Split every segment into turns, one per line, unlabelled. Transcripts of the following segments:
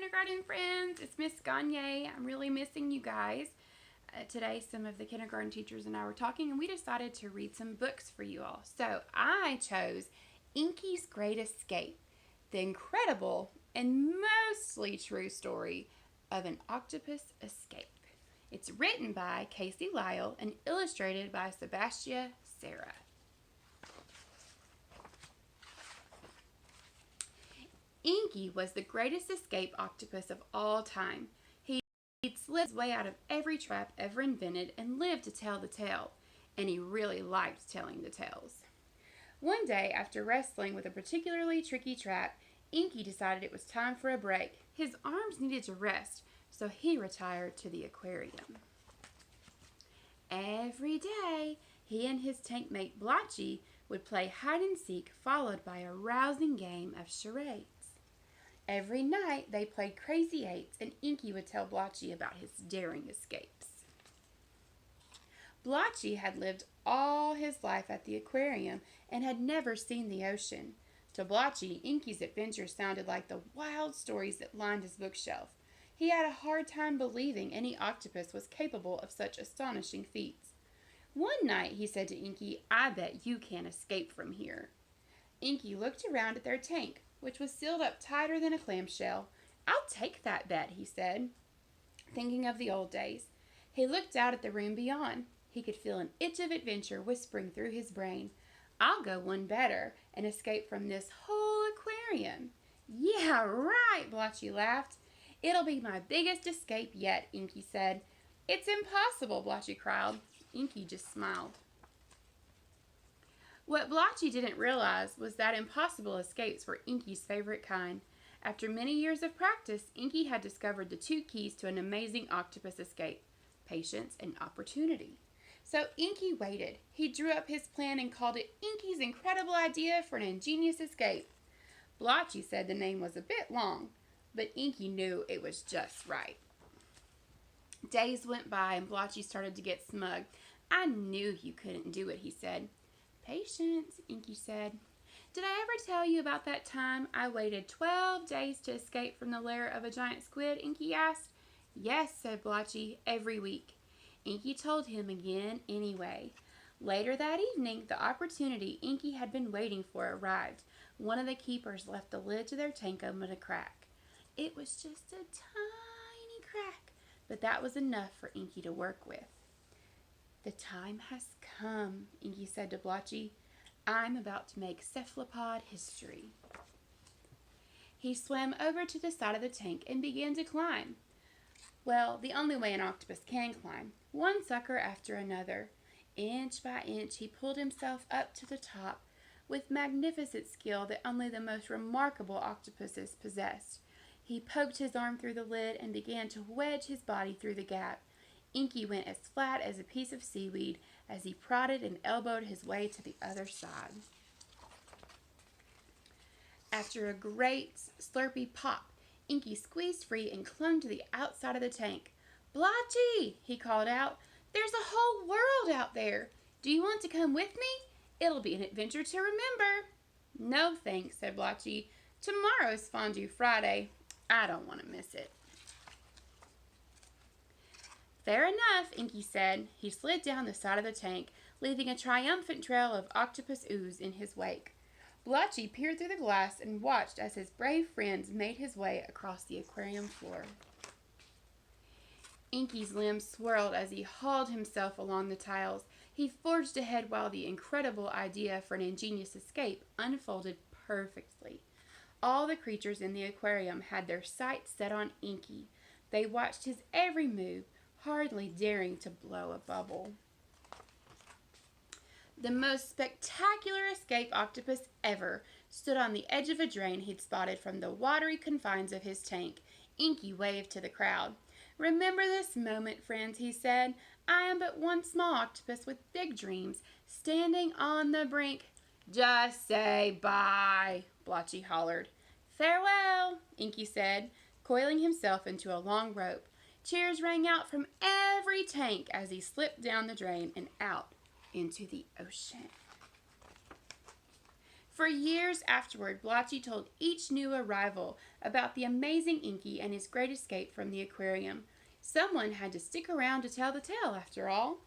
kindergarten friends. It's Miss Gagne. I'm really missing you guys. Today, some of the kindergarten teachers and I were talking, and we decided to read some books for you all. So I chose Inky's Great Escape, the incredible and mostly true story of an octopus escape. It's written by Casey Lyle and illustrated by Sebastian Serra. Inky was the greatest escape octopus of all time. He'd slid his way out of every trap ever invented and lived to tell the tale, and he really liked telling the tales. One day, after wrestling with a particularly tricky trap, Inky decided it was time for a break. His arms needed to rest, so he retired to the aquarium. Every day, he and his tank mate Blotchy would play hide and seek, followed by a rousing game of charades. Every night they played Crazy Eights, and Inky would tell Blotchy about his daring escapes. Blotchy had lived all his life at the aquarium and had never seen the ocean. To Blotchy, Inky's adventures sounded like the wild stories that lined his bookshelf. He had a hard time believing any octopus was capable of such astonishing feats. One night he said to Inky, "I bet you can't escape from here." Inky looked around at their tank, which was sealed up tighter than a clamshell. "I'll take that bet," he said, thinking of the old days. He looked out at the room beyond. He could feel an itch of adventure whispering through his brain. "I'll go one better and escape from this whole aquarium." "Yeah, right," Blotchy laughed. "It'll be my biggest escape yet," Inky said. "It's impossible," Blotchy cried. Inky just smiled. What Blotchy didn't realize was that impossible escapes were Inky's favorite kind. After many years of practice, Inky had discovered the two keys to an amazing octopus escape: patience and opportunity. So Inky waited. He drew up his plan and called it Inky's Incredible Idea for an Ingenious Escape. Blotchy said the name was a bit long, but Inky knew it was just right. Days went by and Blotchy started to get smug. "I knew you couldn't do it," he said. "Patience," Inky said. "Did I ever tell you about that time I waited 12 days to escape from the lair of a giant squid?" Inky asked. "Yes," said Blotchy, "every week." Inky told him again anyway. Later that evening, the opportunity Inky had been waiting for arrived. One of the keepers left the lid to their tank open a crack. It was just a tiny crack, but that was enough for Inky to work with. "The time has come," Inky said to Blotchy. "I'm about to make cephalopod history." He swam over to the side of the tank and began to climb. Well, the only way an octopus can climb, one sucker after another. Inch by inch, he pulled himself up to the top with magnificent skill that only the most remarkable octopuses possessed. He poked his arm through the lid and began to wedge his body through the gap. Inky went as flat as a piece of seaweed as he prodded and elbowed his way to the other side. After a great slurpy pop, Inky squeezed free and clung to the outside of the tank. "Blotchy," he called out, "there's a whole world out there. Do you want to come with me? It'll be an adventure to remember." "No, thanks," said Blotchy. "Tomorrow's Fondue Friday. I don't want to miss it." "Fair enough," Inky said. He slid down the side of the tank, leaving a triumphant trail of octopus ooze in his wake. Blotchy peered through the glass and watched as his brave friends made his way across the aquarium floor. Inky's limbs swirled as he hauled himself along the tiles. He forged ahead while the incredible idea for an ingenious escape unfolded perfectly. All the creatures in the aquarium had their sights set on Inky. They watched his every move, hardly daring to blow a bubble. The most spectacular escape octopus ever stood on the edge of a drain he'd spotted from the watery confines of his tank. Inky waved to the crowd. "Remember this moment, friends," he said. "I am but one small octopus with big dreams, standing on the brink." "Just say bye," Blotchy hollered. "Farewell," Inky said, coiling himself into a long rope. Cheers rang out from every tank as he slipped down the drain and out into the ocean. For years afterward, Blotchy told each new arrival about the amazing Inky and his great escape from the aquarium. Someone had to stick around to tell the tale, after all.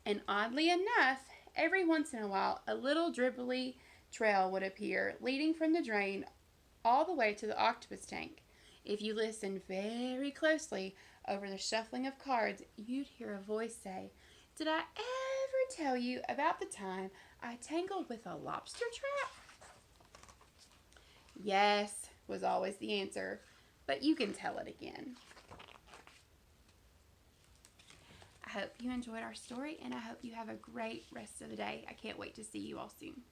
And oddly enough, every once in a while, a little dribbly trail would appear, leading from the drain all the way to the octopus tank. If you listened very closely over the shuffling of cards, you'd hear a voice say, "Did I ever tell you about the time I tangled with a lobster trap?" "Yes," was always the answer, but you can tell it again. I hope you enjoyed our story, and I hope you have a great rest of the day. I can't wait to see you all soon.